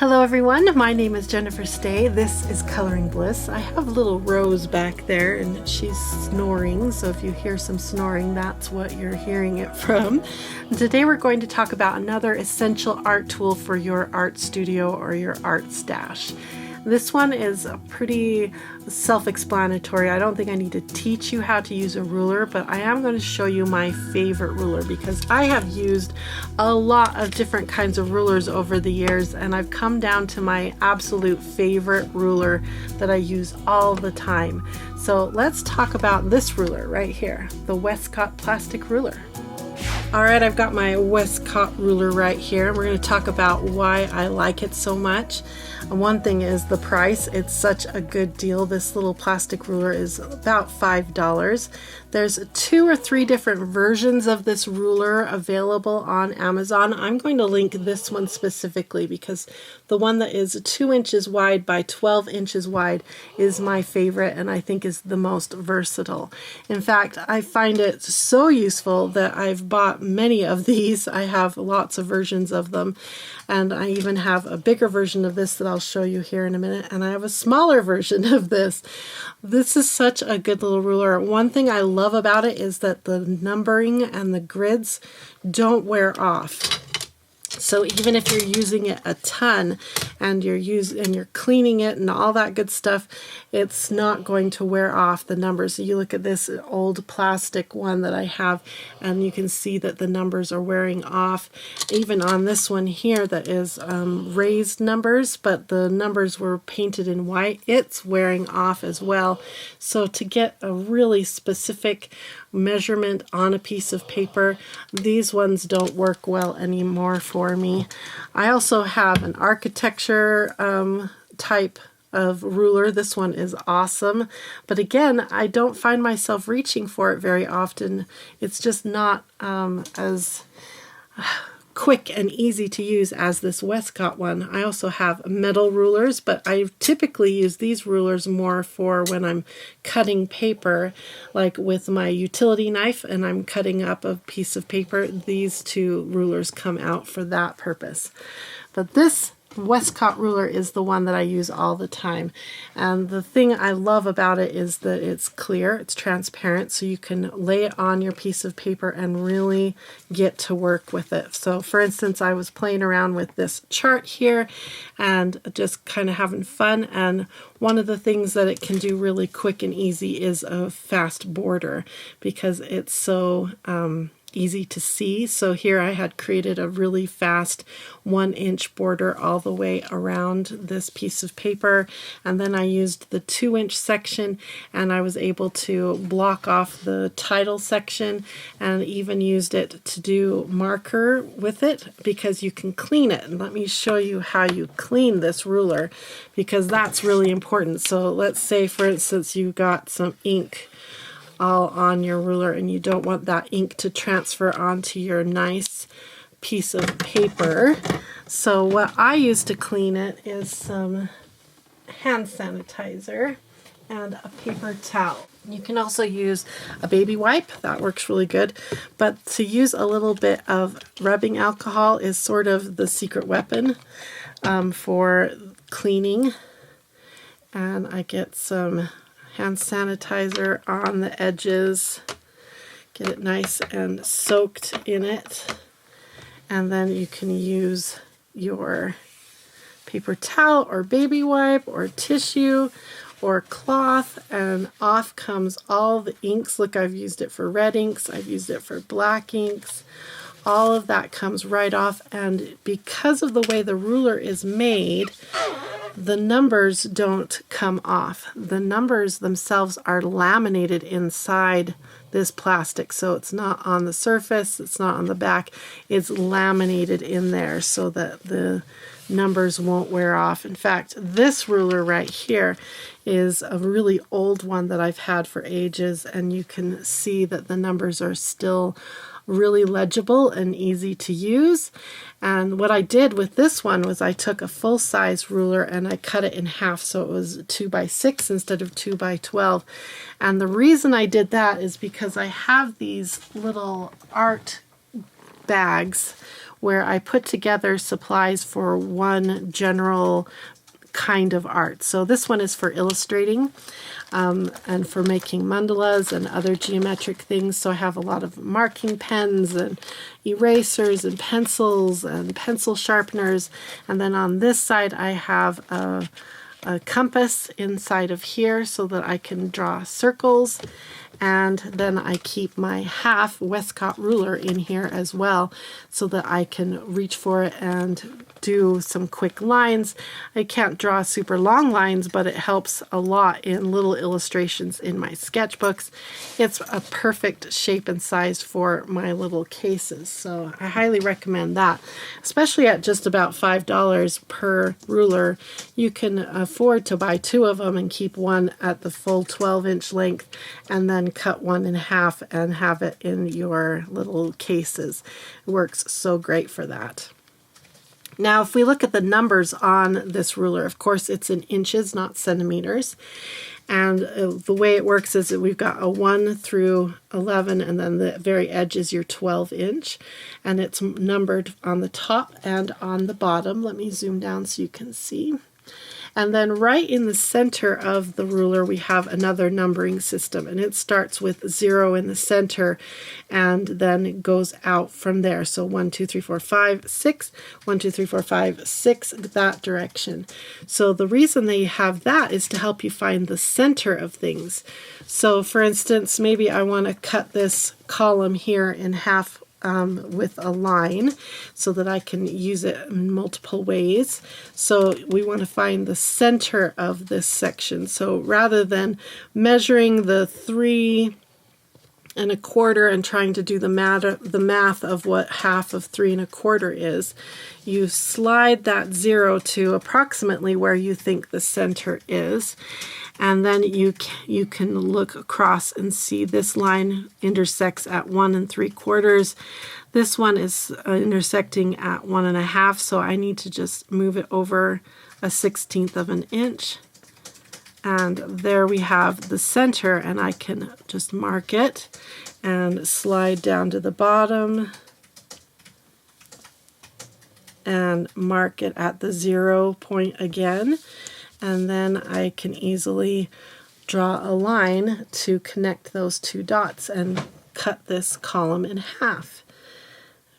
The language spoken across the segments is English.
Hello everyone, my name is Jennifer Stay. This is Coloring Bliss. I have little Rose back there and she's snoring, so if you hear some snoring, that's what you're hearing it from. And today we're going to talk about another essential art tool for your art studio or your art stash. This one is pretty self-explanatory. I don't think I need to teach you how to use a ruler, but I am going to show you my favorite ruler because I have used a lot of different kinds of rulers over the years, and I've come down to my absolute favorite ruler that I use all the time. So let's talk about this ruler right here, the Westcott plastic ruler. Alright, I've got my Westcott ruler right here. We're going to talk about why I like it so much. And one thing is the price. It's such a good deal. This little plastic ruler is about $5. There's 2 or 3 different versions of this ruler available on Amazon. I'm going to link this one specifically because the one that is 2 inches wide by 12 inches wide is my favorite and I think is the most versatile. In fact, I find it so useful that I've bought many of these. I have lots of versions of them, and I even have a bigger version of this that I'll show you here in a minute, and I have a smaller version of this. This is such a good little ruler. One thing I love about it is that the numbering and the grids don't wear off. So even if you're using it a ton and you're cleaning it and all that good stuff, it's not going to wear off the numbers. So you look at this old plastic one that I have and you can see that the numbers are wearing off. Even on this one here that is raised numbers, but the numbers were painted in white, it's wearing off as well. So to get a really specific measurement on a piece of paper, these ones don't work well anymore for me. I also have an architecture type of ruler. This one is awesome, but again, I don't find myself reaching for it very often. It's just not as quick and easy to use as this Westcott one. I also have metal rulers, but I typically use these rulers more for when I'm cutting paper, like with my utility knife and I'm cutting up a piece of paper. These 2 rulers come out for that purpose. But this Westcott ruler is the one that I use all the time, and the thing I love about it is that it's clear, it's transparent, so you can lay it on your piece of paper and really get to work with it. So for instance, I was playing around with this chart here and just kind of having fun, and one of the things that it can do really quick and easy is a fast border because it's so easy to see. So here I had created a really fast 1-inch border all the way around this piece of paper, and then I used the 2-inch section and I was able to block off the title section and even used it to do marker with it because you can clean it. And let me show you how you clean this ruler because that's really important. So let's say for instance you got some ink all on your ruler and you don't want that ink to transfer onto your nice piece of paper. So what I use to clean it is some hand sanitizer and a paper towel. You can also use a baby wipe, that works really good, but to use a little bit of rubbing alcohol is sort of the secret weapon for cleaning. And I get some hand sanitizer on the edges, get it nice and soaked in it, and then you can use your paper towel or baby wipe or tissue or cloth, and off comes all the inks. Look, I've used it for red inks, I've used it for black inks. All of that comes right off, and because of the way the ruler is made, the numbers don't come off. The numbers themselves are laminated inside this plastic, so it's not on the surface, it's not on the back, it's laminated in there so that the numbers won't wear off. In fact, this ruler right here is a really old one that I've had for ages, and you can see that the numbers are still really legible and easy to use. And what I did with this one was I took a full-size ruler and I cut it in half so it was 2 by 6 instead of 2 by 12. And the reason I did that is because I have these little art bags where I put together supplies for one general kind of art. So this one is for illustrating and for making mandalas and other geometric things. So I have a lot of marking pens and erasers and pencils and pencil sharpeners. And then on this side I have a compass inside of here so that I can draw circles. And then I keep my half Westcott ruler in here as well so that I can reach for it and do some quick lines. I can't draw super long lines, but it helps a lot in little illustrations in my sketchbooks. It's a perfect shape and size for my little cases, so I highly recommend that. Especially at just about $5 per ruler, you can afford to buy 2 of them and keep one at the full 12-inch length and then cut one in half and have it in your little cases. It works so great for that. Now, if we look at the numbers on this ruler, of course, it's in inches, not centimeters. And the way it works is that we've got a 1 through 11, and then the very edge is your 12-inch. And it's numbered on the top and on the bottom. Let me zoom down so you can see. And then right in the center of the ruler, we have another numbering system, and it starts with 0 in the center and then goes out from there. So 1, 2, 3, 4, 5, 6, 1, 2, 3, 4, 5, 6, that direction. So the reason they have that is to help you find the center of things. So for instance, maybe I want to cut this column here in half with a line so that I can use it in multiple ways. So we want to find the center of this section. So rather than measuring the 3 1/4 and trying to do the math of what half of 3 1/4 is, you slide that 0 to approximately where you think the center is, and then you can look across and see this line intersects at 1 3/4. This one is intersecting at 1 1/2, so I need to just move it over a 1/16 of an inch. And there we have the center, and I can just mark it and slide down to the bottom and mark it at the 0 point again. And then I can easily draw a line to connect those 2 dots and cut this column in half.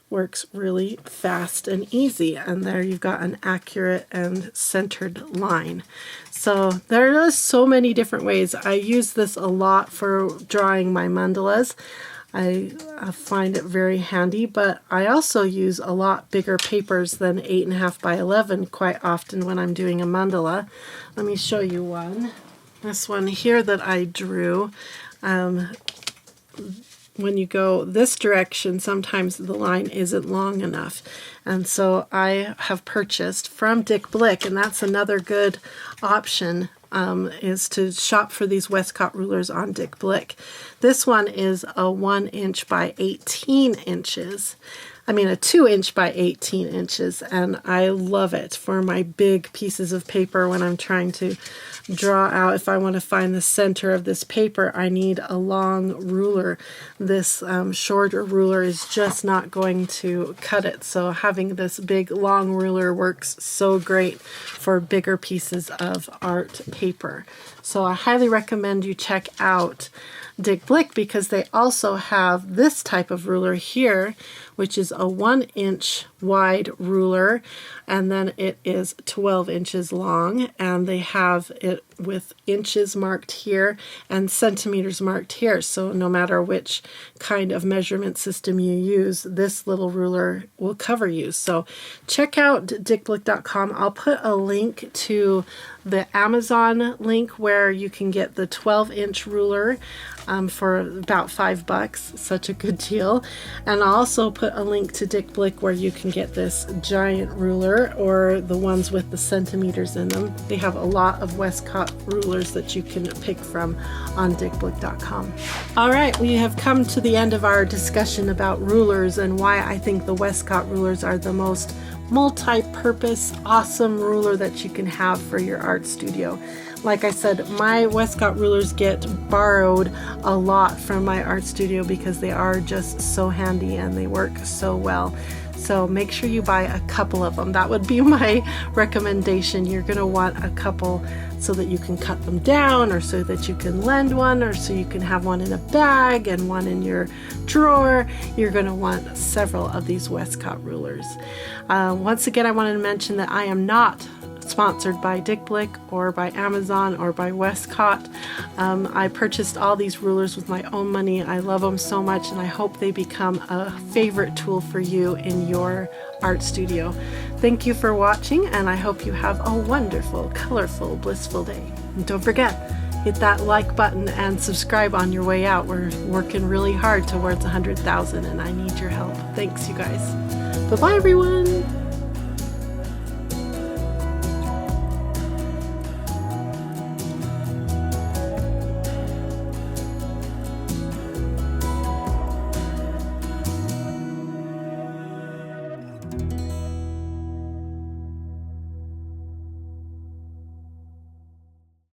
Works really fast and easy, and there you've got an accurate and centered line. So there are so many different ways. I use this a lot for drawing my mandalas. I find it very handy, but I also use a lot bigger papers than 8.5 by 11 quite often when I'm doing a mandala. Let me show you one. This one here that I drew, when you go this direction, sometimes the line isn't long enough. And so I have purchased from Blick, and that's another good option, is to shop for these Westcott rulers on Blick. This one is a 1 inch by 18 inches. I mean a 2 inch by 18 inches, and I love it for my big pieces of paper when I'm trying to draw out. If I want to find the center of this paper, I need a long ruler. This shorter ruler is just not going to cut it, so having this big long ruler works so great for bigger pieces of art paper. So I highly recommend you check out Blick, because they also have this type of ruler here, which is a 1 inch wide ruler, and then it is 12 inches long, and they have it with inches marked here and centimeters marked here. So no matter which kind of measurement system you use, this little ruler will cover you. So check out dickblick.com. I'll put a link to the Amazon link where you can get the 12-inch ruler for about $5. Such a good deal. And I'll also put a link to Blick where you can get this giant ruler, or the ones with the centimeters in them. They have a lot of Westcott rulers that you can pick from on dickblick.com. All right, we have come to the end of our discussion about rulers and why I think the Westcott rulers are the most multi-purpose, awesome ruler that you can have for your art studio. Like I said, my Westcott rulers get borrowed a lot from my art studio because they are just so handy and they work so well. So make sure you buy a couple of them. That would be my recommendation. You're going to want a couple so that you can cut them down, or so that you can lend one, or so you can have one in a bag and one in your drawer. You're going to want several of these Westcott rulers. Once again, I wanted to mention that I am not sponsored by Blick or by Amazon or by Westcott. I purchased all these rulers with my own money. I love them so much, and I hope they become a favorite tool for you in your art studio. Thank you for watching, and I hope you have a wonderful, colorful, blissful day. And don't forget, hit that like button and subscribe on your way out. We're working really hard towards 100,000, and I need your help. Thanks, you guys. Bye-bye, everyone.